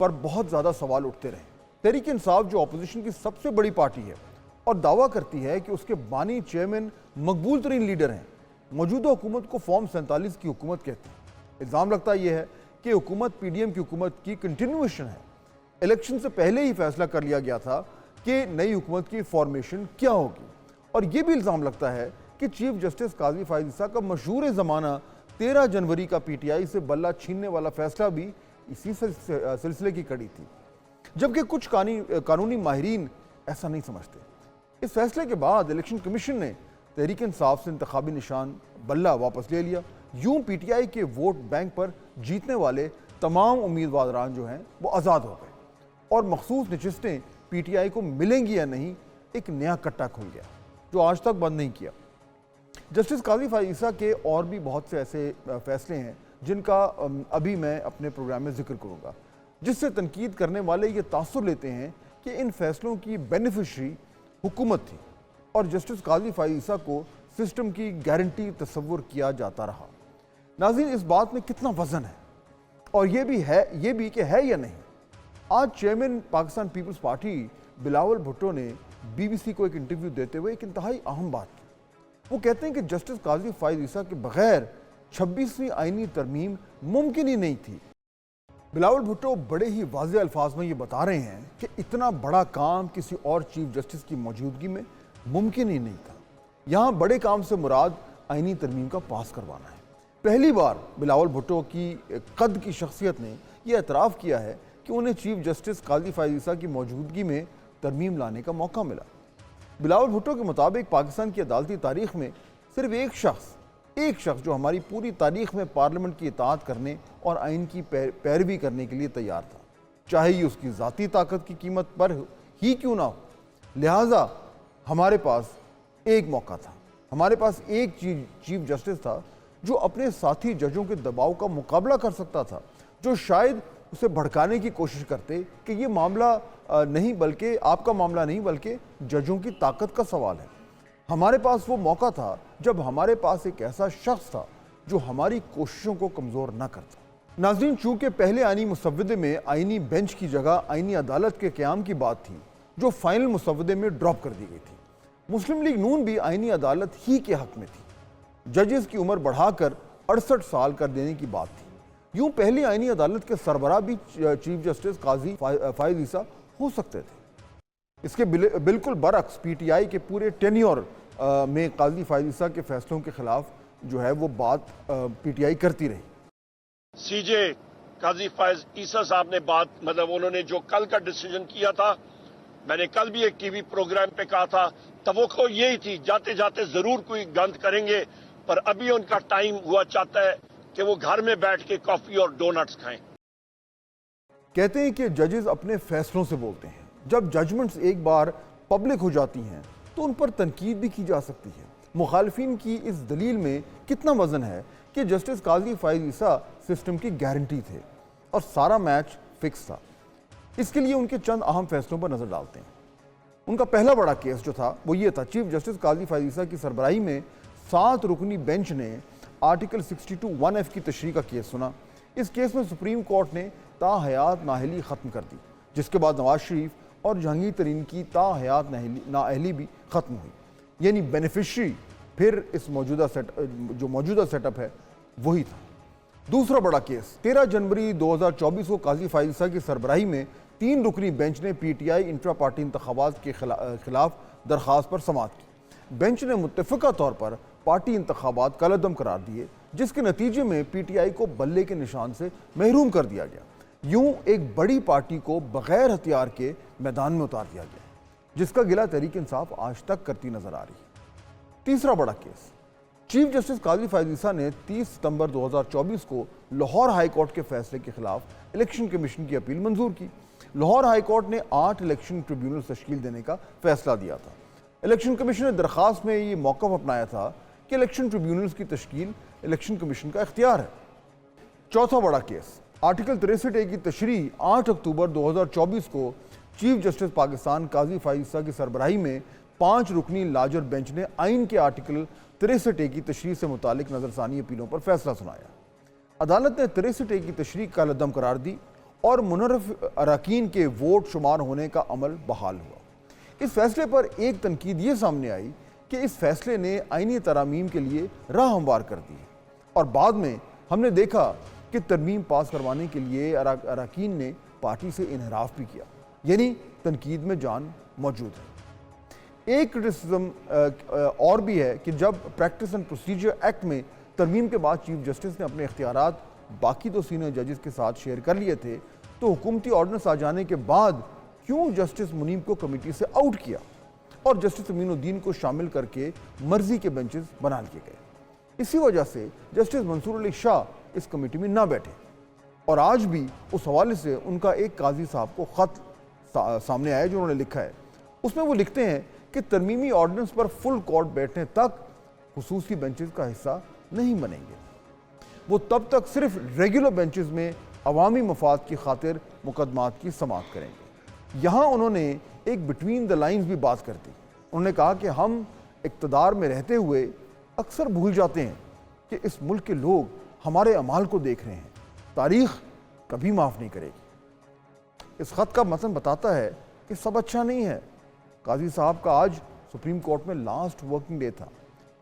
پر بہت زیادہ سوال اٹھتے رہے۔ تحریک انصاف جو اپوزیشن کی سب سے بڑی پارٹی ہے اور دعویٰ کرتی ہے کہ اس کے بانی چیئرمین مقبول ترین لیڈر ہیں، موجودہ حکومت کو فارم 47 کی حکومت کہتی ہے۔ الزام لگتا یہ ہے کہ حکومت پی ڈی ایم کی حکومت کی کنٹینیویشن ہے۔ الیکشن سے پہلے ہی فیصلہ کر لیا گیا تھا کہ نئی حکومت کی فارمیشن کیا ہوگی، اور یہ بھی الزام لگتا ہے کہ چیف جسٹس قاضی فائز عیسیٰ کا مشہور زمانہ 13 جنوری کا پی ٹی آئی سے بلہ چھیننے والا فیصلہ بھی اسی سلسلے کی کڑی تھی، جبکہ کچھ قانونی ماہرین ایسا نہیں سمجھتے۔ اس فیصلے کے بعد الیکشن کمیشن نے تحریک انصاف سے انتخابی نشان بلہ واپس لے لیا۔ یوں پی ٹی آئی کے ووٹ بینک پر جیتنے والے تمام امیدواران جو ہیں وہ آزاد ہو گئے، اور مخصوص نشستیں پی ٹی آئی کو ملیں گی یا نہیں ایک نیا کٹا کھل گیا جو آج تک بند نہیں کیا۔ جسٹس قاضی فائز عیسیٰ کے اور بھی بہت سے ایسے فیصلے ہیں جن کا ابھی میں اپنے پروگرام میں ذکر کروں گا، جس سے تنقید کرنے والے یہ تاثر لیتے ہیں کہ ان فیصلوں کی بینیفیشری حکومت تھی اور جسٹس قاضی فائز عیسیٰ کو سسٹم کی گارنٹی تصور کیا جاتا رہا۔ ناظرین، اس بات میں کتنا وزن ہے، اور یہ بھی کہ ہے یا نہیں۔ آج چیئرمین پاکستان پیپلز پارٹی بلاول بھٹو نے بی بی سی کو ایک انٹرویو دیتے ہوئے ایک انتہائی اہم بات کی۔ وہ کہتے ہیں کہ جسٹس قاضی فائز عیسیٰ کے بغیر 26ویں آئینی ترمیم ممکن ہی نہیں تھی۔ بلاول بھٹو بڑے ہی واضح الفاظ میں یہ بتا رہے ہیں کہ اتنا بڑا کام کسی اور چیف جسٹس کی موجودگی میں ممکن ہی نہیں تھا۔ یہاں بڑے کام سے مراد آئینی ترمیم کا پاس کروانا ہے۔ پہلی بار بلاول بھٹو کی قد کی شخصیت نے یہ اعتراف کیا ہے کہ انہیں چیف جسٹس قاضی فائز عیسیٰ کی موجودگی میں ترمیم لانے کا موقع ملا۔ بلاول بھٹو کے مطابق پاکستان کی عدالتی تاریخ میں صرف ایک شخص جو ہماری پوری تاریخ میں پارلیمنٹ کی اطاعت کرنے اور آئین کی پیروی کرنے کے لیے تیار تھا، چاہے یہ اس کی ذاتی طاقت کی قیمت پر ہی کیوں نہ ہو۔ لہٰذا ہمارے پاس ایک موقع تھا، ہمارے پاس ایک چیف جسٹس تھا جو اپنے ساتھی ججوں کے دباؤ کا مقابلہ کر سکتا تھا، جو شاید اسے بھڑکانے کی کوشش کرتے کہ یہ معاملہ نہیں بلکہ آپ کا معاملہ نہیں بلکہ ججوں کی طاقت کا سوال ہے۔ ہمارے پاس وہ موقع تھا جب ہمارے پاس ایک ایسا شخص تھا جو ہماری کوششوں کو کمزور نہ کرتا۔ ناظرین، چونکہ پہلے آئینی مسودے میں آئینی بینچ کی جگہ آئینی عدالت کے قیام کی بات تھی جو فائنل مسودے میں ڈراپ کر دی گئی تھی، مسلم لیگ نون بھی آئینی عدالت ہی کے حق میں تھی۔ ججز کی عمر بڑھا کر 68 سال کر دینے کی بات تھی۔ یوں پہلی آئینی عدالت کے سربراہ بھی چیف جسٹس قاضی فائز عیسیٰ ہو سکتے تھے۔ اس کے بالکل برعکس پی ٹی آئی کے پورے ٹینیور میں قاضی فائز عیسیٰ کے فیصلوں کے خلاف جو ہے وہ بات پی ٹی آئی کرتی رہی۔ سی جے قاضی فائز عیسیٰ صاحب نے انہوں نے جو کل کا ڈیسیجن کیا تھا، میں نے کل بھی ایک ٹی وی پروگرام پہ کہا تھا، توقع یہی تھی جاتے جاتے ضرور کوئی گند کریں گے، پر ابھی ان کا ٹائم ہوا چاہتا ہے کہ وہ گھر میں بیٹھ کے کافی اور ڈونٹس کھائیں۔ کہتے ہیں کہ ججز اپنے فیصلوں سے بولتے ہیں۔ جب ججمنٹس ایک بار پبلک ہو جاتی ہیں تو ان پر تنقید بھی کی جا سکتی ہے۔ مخالفین کی اس دلیل میں کتنا وزن ہے کہ جسٹس قاضی فائز عیسیٰ سسٹم کی گارنٹی تھے اور سارا میچ فکس تھا۔ اس کے لیے ان کے چند اہم فیصلوں پر نظر ڈالتے ہیں۔ ان کا پہلا بڑا کیس جو تھا وہ یہ تھا، چیف جسٹس قاضی فائز عیسیٰ کی سربراہی میں 7 رکنی بینچ نے آرٹیکل 62(1)(f) کی تشریح کا کیس سنا۔ اس کیس میں سپریم کورٹ نے تا حیات نااہلی ختم کر دی، جس کے بعد نواز شریف اور جہانگیر ترین کی تا حیات نااہلی بھی ختم ہوئی، یعنی بینیفیشری پھر اس موجودہ سیٹ اپ ہے وہی تھا۔ دوسرا بڑا کیس 13 جنوری 2024 کو قاضی فائز عیسیٰ کی سربراہی میں 3 رکنی بینچ نے P T I intra party انتخابات کے خلاف درخواست پر سماعت کی۔ بینچ نے متفقہ طور پر پارٹی انتخابات کالعدم قرار دیے، جس کے نتیجے میں پی ٹی آئی کو بلے کے نشان سے محروم کر دیا گیا۔ یوں ایک بڑی پارٹی کو بغیر ہتھیار کے میدان میں اتار دیا گیا، جس کا گلہ تحریک انصاف آج تک کرتی نظر آ رہی ہے۔ تیسرا بڑا کیس، چیف جسٹس قاضی فائز عیسیٰ نے 30 ستمبر 2024 کو لاہور ہائی کورٹ کے فیصلے کے خلاف الیکشن کمیشن کی اپیل منظور کی۔ لاہور ہائی کورٹ نے 8 الیکشن ٹریبیونل تشکیل دینے کا فیصلہ دیا تھا۔ الیکشن کمیشن نے درخواست میں یہ موقف اپنایا تھا کہ الیکشن ٹریبیونلز کی تشکیل الیکشن کمیشن کا اختیار ہے۔ چوتھا بڑا کیس، آرٹیکل 63(a) کی تشریح 8 اکتوبر 2024 کو چیف جسٹس پاکستان قاضی فائز عیسیٰ کی سربراہی میں 5 رکنی لارجر بینچ نے آئین کے آرٹیکل 63A کی تشریح سے متعلق نظر ثانی اپیلوں پر فیصلہ سنایا۔ عدالت نے 63A کی تشریح کالعدم قرار دی اور منحرف اراکین کے ووٹ شمار ہونے کا عمل بحال ہوا۔ اس فیصلے پر ایک تنقید یہ سامنے آئی کہ اس فیصلے نے آئینی ترامیم کے لیے راہ ہموار کر دی، اور بعد میں ہم نے دیکھا کہ ترمیم پاس کروانے کے لیے اراکین نے پارٹی سے انحراف بھی کیا، یعنی تنقید میں جان موجود ہے۔ ایک کرٹیسزم اور بھی ہے کہ جب پریکٹس اینڈ پروسیجر ایکٹ میں ترمیم کے بعد چیف جسٹس نے اپنے اختیارات باقی دو سینئر ججز کے ساتھ شیئر کر لیے تھے، تو حکومتی آرڈننس آ جانے کے بعد کیوں جسٹس منیب کو کمیٹی سے آؤٹ کیا اور جسٹس امین الدین کو شامل کر کے مرضی کے بینچز بنا لیے گئے؟ اسی وجہ سے جسٹس منصور علی شاہ اس کمیٹی میں نہ بیٹھے، اور آج بھی اس حوالے سے ان کا ایک قاضی صاحب کو خط سامنے آیا جو انہوں نے لکھا ہے۔ اس میں وہ لکھتے ہیں کہ ترمیمی آرڈننس پر فل کورٹ بیٹھنے تک خصوصی بینچز کا حصہ نہیں بنیں گے، وہ تب تک صرف ریگولر بینچز میں عوامی مفاد کی خاطر مقدمات کی سماعت کریں گے۔ یہاں انہوں نے ایک بٹوین دا لائنز بھی بات کر دی۔ انہوں نے کہا کہ ہم اقتدار میں رہتے ہوئے اکثر بھول جاتے ہیں کہ اس ملک کے لوگ ہمارے اعمال کو دیکھ رہے ہیں، تاریخ کبھی معاف نہیں کرے گی۔ اس خط کا متن بتاتا ہے کہ سب اچھا نہیں ہے۔ قاضی صاحب کا آج سپریم کورٹ میں لاسٹ ورکنگ ڈے تھا،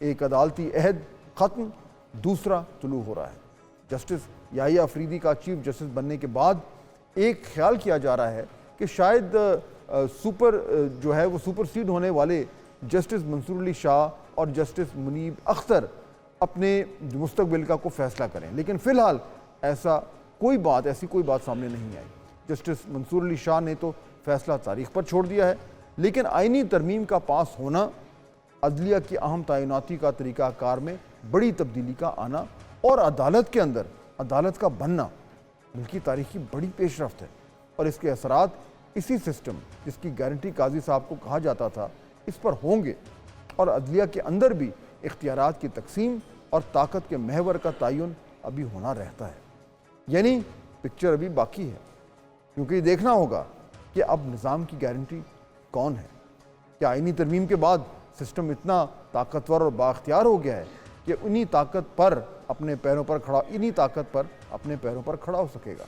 ایک عدالتی عہد ختم، دوسرا طلوع ہو رہا ہے۔ جسٹس یحییٰ افریدی کا چیف جسٹس بننے کے بعد ایک خیال کیا جا رہا ہے کہ شاید وہ سپر سیڈ ہونے والے جسٹس منصور علی شاہ اور جسٹس منیب اختر اپنے مستقبل کا کوئی فیصلہ کریں، لیکن فی الحال ایسی کوئی بات سامنے نہیں آئی۔ جسٹس منصور علی شاہ نے تو فیصلہ تاریخ پر چھوڑ دیا ہے، لیکن آئینی ترمیم کا پاس ہونا، عدلیہ کی اہم تعیناتی کا طریقہ کار میں بڑی تبدیلی کا آنا اور عدالت کے اندر عدالت کا بننا ملکی تاریخ کی بڑی پیش رفت ہے، اور اس کے اثرات اسی سسٹم جس کی گارنٹی قاضی صاحب کو کہا جاتا تھا اس پر ہوں گے، اور عدلیہ کے اندر بھی اختیارات کی تقسیم اور طاقت کے محور کا تعین ابھی ہونا رہتا ہے۔ یعنی پکچر ابھی باقی ہے، کیونکہ یہ دیکھنا ہوگا کہ اب نظام کی گارنٹی کون ہے؟ کہ آئینی ترمیم کے بعد سسٹم اتنا طاقتور اور بااختیار ہو گیا ہے کہ انہی طاقت پر اپنے پیروں پر کھڑا ہو سکے گا۔